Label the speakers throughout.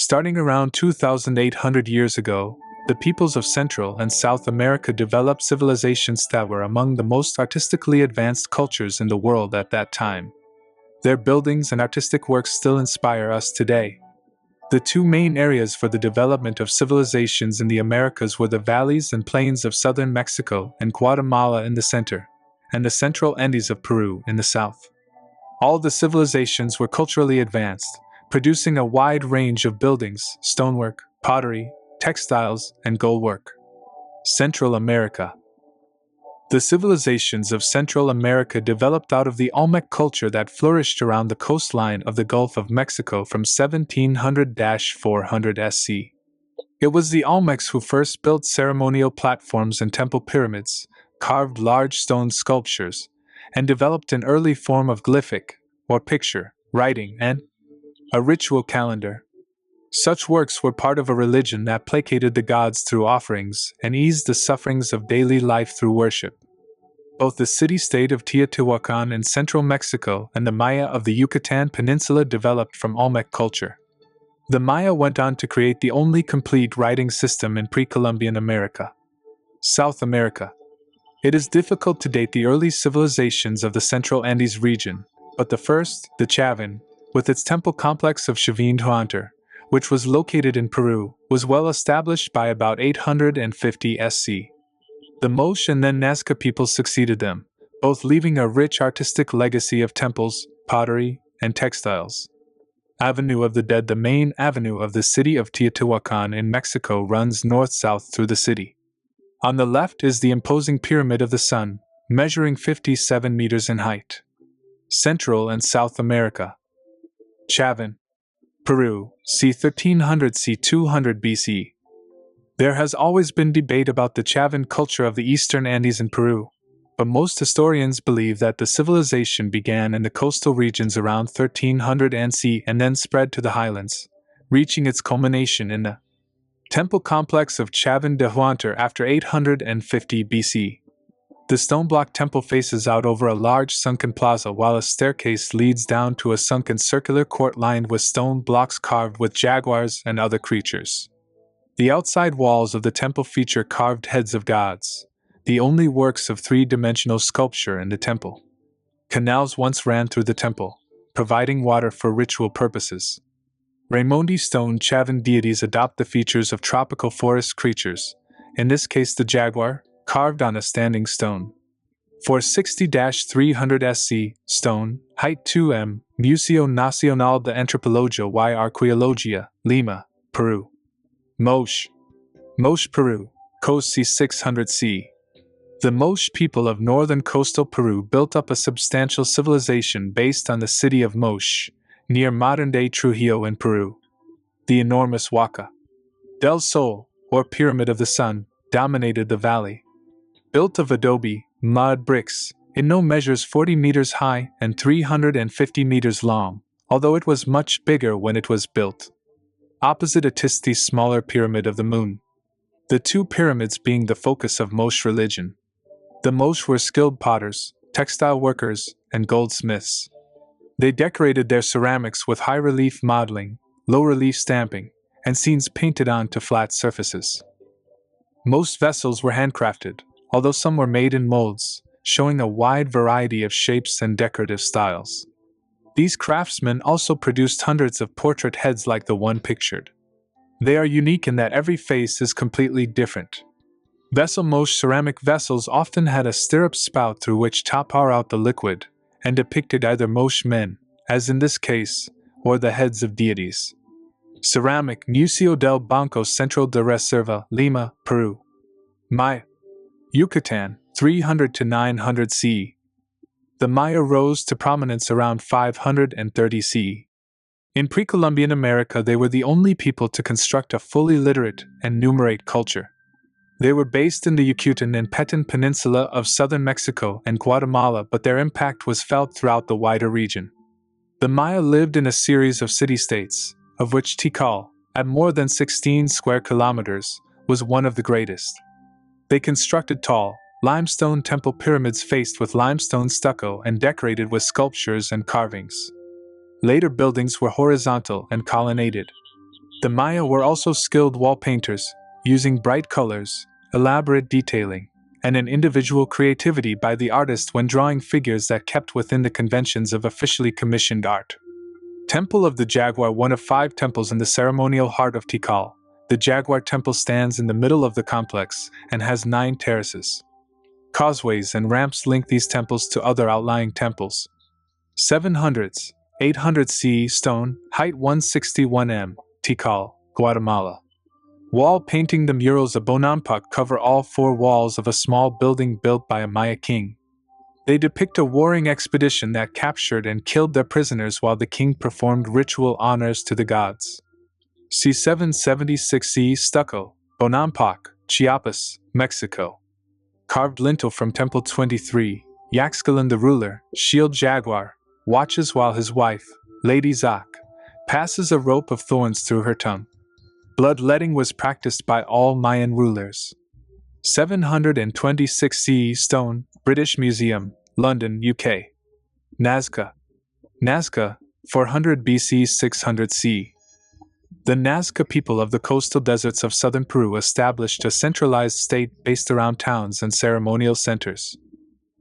Speaker 1: Starting around 2,800 years ago, the peoples of Central and South America developed civilizations that were among the most artistically advanced cultures in the world at that time. Their buildings and artistic works still inspire us today. The two main areas for the development of civilizations in the Americas were the valleys and plains of southern Mexico and Guatemala in the center, and the central Andes of Peru in the south. All the civilizations were culturally advanced, producing a wide range of buildings, stonework, pottery, textiles, and goldwork. Central America. The civilizations of Central America developed out of the Olmec culture that flourished around the coastline of the Gulf of Mexico from 1700–400 SC. It was the Olmecs who first built ceremonial platforms and temple pyramids, carved large stone sculptures, and developed an early form of glyphic, or picture, writing, and a ritual calendar. Such works were part of a religion that placated the gods through offerings and eased the sufferings of daily life through worship. Both the city-state of Teotihuacan in central Mexico and the Maya of the Yucatan Peninsula developed from Olmec culture. The Maya went on to create the only complete writing system in pre-Columbian America. South America. It is difficult to date the early civilizations of the Central Andes region, but the first, the Chavin, with its temple complex of Chavin, which was located in Peru, was well established by about 850 SC. The Moche and then Nazca peoples succeeded them, both leaving a rich artistic legacy of temples, pottery, and textiles. Avenue of the Dead. The main avenue of the city of Teotihuacan in Mexico runs north-south through the city. On the left is the imposing Pyramid of the Sun, measuring 57 meters in height. Central and South America. Chavin, Peru, c. 1300–c. 200 BC. There has always been debate about the Chavin culture of the eastern Andes in Peru, but most historians believe that the civilization began in the coastal regions around 1300 NC and then spread to the highlands, reaching its culmination in the temple complex of Chavin de Huántar after 850 BC. The stone block temple faces out over a large sunken plaza while a staircase leads down to a sunken circular court lined with stone blocks carved with jaguars and other creatures. The outside walls of the temple feature carved heads of gods, the only works of three-dimensional sculpture in the temple. Canals once ran through the temple, providing water for ritual purposes. Raimondi stone Chavin deities adopt the features of tropical forest creatures, in this case the jaguar, carved on a standing stone. For 60–300 SC, stone, height 2 m, Museo Nacional de Antropología y Arqueología, Lima, Peru. Moche, Peru, coast c. 600 c. The Moche people of northern coastal Peru built up a substantial civilization based on the city of Moche, near modern-day Trujillo in Peru. The enormous Huaca del Sol, or Pyramid of the Sun, dominated the valley. Built of adobe, mud bricks, it now measures 40 meters high and 350 meters long, although it was much bigger when it was built. Opposite Atisti's smaller Pyramid of the Moon. The two pyramids being the focus of Moche religion. The Moche were skilled potters, textile workers, and goldsmiths. They decorated their ceramics with high-relief modeling, low-relief stamping, and scenes painted onto flat surfaces. Most vessels were handcrafted, although some were made in molds, showing a wide variety of shapes and decorative styles. These craftsmen also produced hundreds of portrait heads like the one pictured. They are unique in that every face is completely different. Moche ceramic vessels often had a stirrup spout through which to pour out the liquid, and depicted either Moche men, as in this case, or the heads of deities. Ceramic Museo del Banco Central de Reserva, Lima, Peru. Maya, Yucatan, 300–900 c. The Maya rose to prominence around 530 c. In pre-Columbian America, they were the only people to construct a fully literate and numerate culture. They were based in the Yucatan and Petén Peninsula of southern Mexico and Guatemala, but their impact was felt throughout the wider region. The Maya lived in a series of city-states, of which Tikal, at more than 16 square kilometers, was one of the greatest. They constructed tall, limestone temple pyramids faced with limestone stucco and decorated with sculptures and carvings. Later buildings were horizontal and colonnaded. The Maya were also skilled wall painters, using bright colors, elaborate detailing, and an individual creativity by the artist when drawing figures that kept within the conventions of officially commissioned art. Temple of the Jaguar, one of 5 temples in the ceremonial heart of Tikal. The Jaguar Temple stands in the middle of the complex and has 9 terraces. Causeways and ramps link these temples to other outlying temples. 700s, 800 CE stone, height 161 m, Tikal, Guatemala. Wall painting. The murals of Bonampak cover all 4 walls of a small building built by a Maya king. They depict a warring expedition that captured and killed their prisoners while the king performed ritual honors to the gods. C776C stucco, Bonampak, Chiapas, Mexico. Carved lintel from Temple 23, Yaxcalan the ruler, shield jaguar, watches while his wife, Lady Zak, passes a rope of thorns through her tongue. Bloodletting was practiced by all Mayan rulers. 726 CE stone, British Museum, London, UK. Nazca. Nazca, 400 BC 600 CE. The Nazca people of the coastal deserts of southern Peru established a centralized state based around towns and ceremonial centers.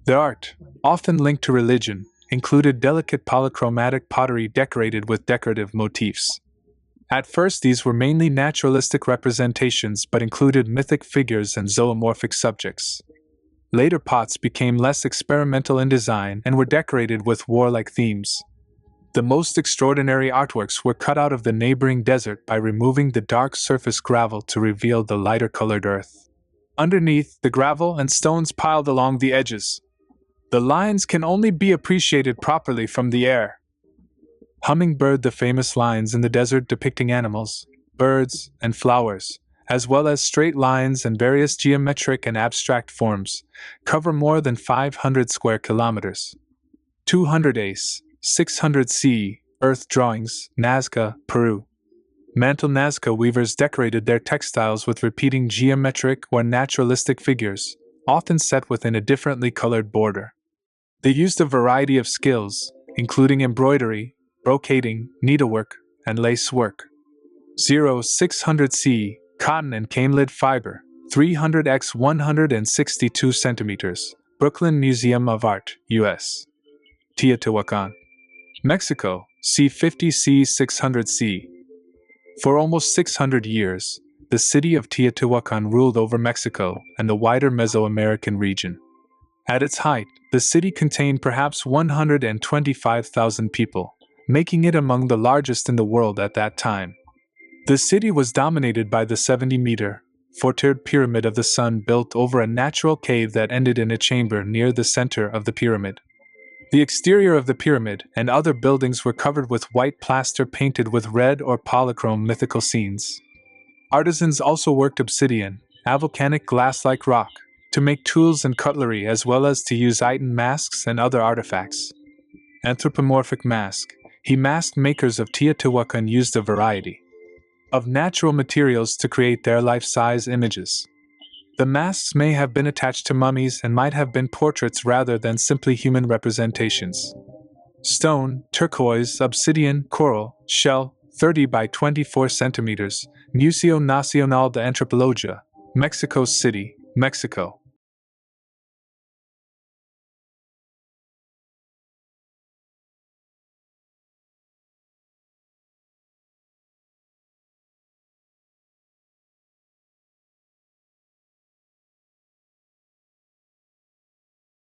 Speaker 1: Their art, often linked to religion, included delicate polychromatic pottery decorated with decorative motifs. At first, these were mainly naturalistic representations but included mythic figures and zoomorphic subjects. Later pots became less experimental in design and were decorated with warlike themes. The most extraordinary artworks were cut out of the neighboring desert by removing the dark surface gravel to reveal the lighter colored earth. Underneath, the gravel and stones piled along the edges. The lines can only be appreciated properly from the air. Hummingbird. The famous lines in the desert depicting animals, birds, and flowers, as well as straight lines and various geometric and abstract forms, cover more than 500 square kilometers. 200 ACE, 600 CE, earth drawings, Nazca, Peru. Mantle. Nazca weavers decorated their textiles with repeating geometric or naturalistic figures, often set within a differently colored border. They used a variety of skills, including embroidery, brocading, needlework, and lace work. 600 CE, cotton and camelid fiber, 300 x 162 centimeters, Brooklyn Museum of Art, U.S. Teotihuacan, Mexico, C50 C 600 C. For almost 600 years, the city of Teotihuacan ruled over Mexico and the wider Mesoamerican region. At its height, the city contained perhaps 125,000 people, making it among the largest in the world at that time. The city was dominated by the 70-meter, four-tiered pyramid of the sun built over a natural cave that ended in a chamber near the center of the pyramid. The exterior of the pyramid and other buildings were covered with white plaster painted with red or polychrome mythical scenes. Artisans also worked obsidian, a volcanic glass-like rock, to make tools and cutlery as well as to use item masks and other artifacts. Anthropomorphic mask. Mask makers of Teotihuacan used a variety of natural materials to create their life-size images. The masks may have been attached to mummies and might have been portraits rather than simply human representations. Stone, turquoise, obsidian, coral, shell, 30 by 24 centimeters, Museo Nacional de Antropología, Mexico City, Mexico.